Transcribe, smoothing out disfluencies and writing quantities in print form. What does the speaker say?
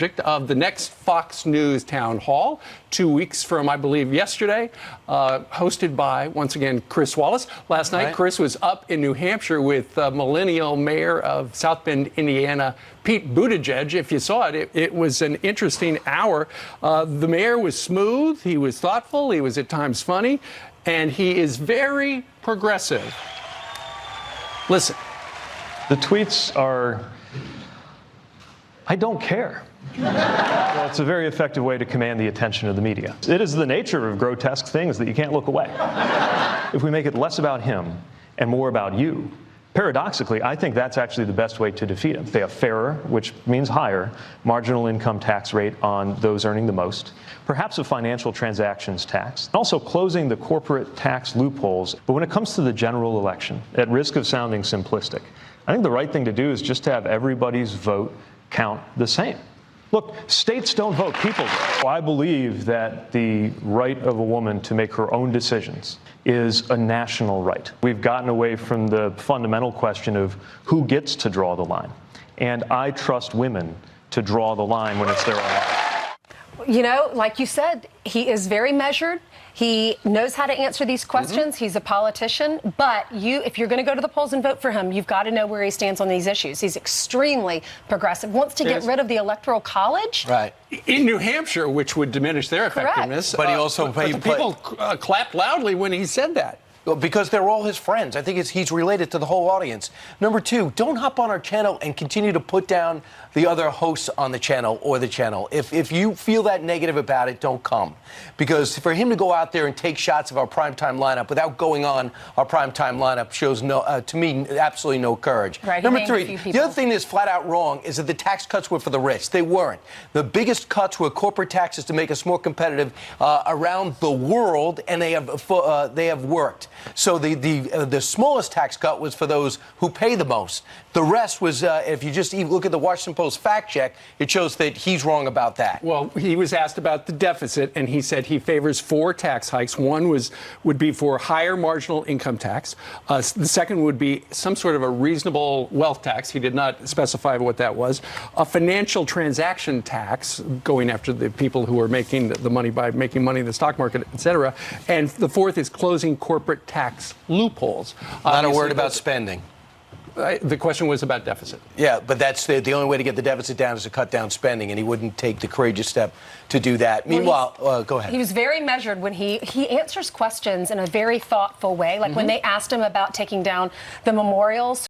Of the next Fox News town hall, 2 weeks from, I believe, yesterday, hosted by, once again, Chris Wallace. Last night, Chris was up in New Hampshire with millennial mayor of South Bend, Indiana, Pete Buttigieg. If you saw it, it was an interesting hour. The mayor was smooth, he was thoughtful, he was at times funny, and he is very progressive. Listen. The tweets are, I don't care. Well, it's a very effective way to command the attention of the media. It is the nature of grotesque things that you can't look away. If we make it less about him and more about you, paradoxically, I think that's actually the best way to defeat him. They have fairer, which means higher, marginal income tax rate on those earning the most, perhaps a financial transactions tax, and also closing the corporate tax loopholes. But when it comes to the general election, at risk of sounding simplistic, I think the right thing to do is just to have everybody's vote count the same. Look, states don't vote, people do. I believe that the right of a woman to make her own decisions is a national right. We've gotten away from the fundamental question of who gets to draw the line. And I trust women to draw the line when it's their own life. You know, like you said, he is very measured. He knows how to answer these questions. He's a politician. But if you're going to go to the polls and vote for him, you've got to know where he stands on these issues. He's extremely progressive. Wants to get rid of the Electoral College. Right. In New Hampshire, which would diminish their effectiveness. But he also people clapped loudly when he said that. Well, because they're all his friends. I think he's related to the whole audience. Number two, don't hop on our channel and continue to put down the other hosts on the channel or the channel. If you feel that negative about it, don't come. Because for him to go out there and take shots of our primetime lineup without going on our primetime lineup shows, to me, absolutely no courage. Right, Number three, the other thing that's flat out wrong is that the tax cuts were for the rich. They weren't. The biggest cuts were corporate taxes to make us more competitive around the world, and they have worked. So the smallest tax cut was for those who pay the most. The rest was, if you just look at the Washington Post fact check, it shows that he's wrong about that. Well, he was asked about the deficit, and he said he favors 4 tax hikes. One would be for higher marginal income tax. The second would be some sort of a reasonable wealth tax. He did not specify what that was. A financial transaction tax, going after the people who are making the money by making money in the stock market, et cetera. And the fourth is closing corporate tax loopholes. Not a word about spending. The question was about deficit. Yeah, but that's the only way to get the deficit down is to cut down spending, and he wouldn't take the courageous step to do that. Meanwhile, go ahead. He was very measured when he answers questions in a very thoughtful way, like when they asked him about taking down the memorials.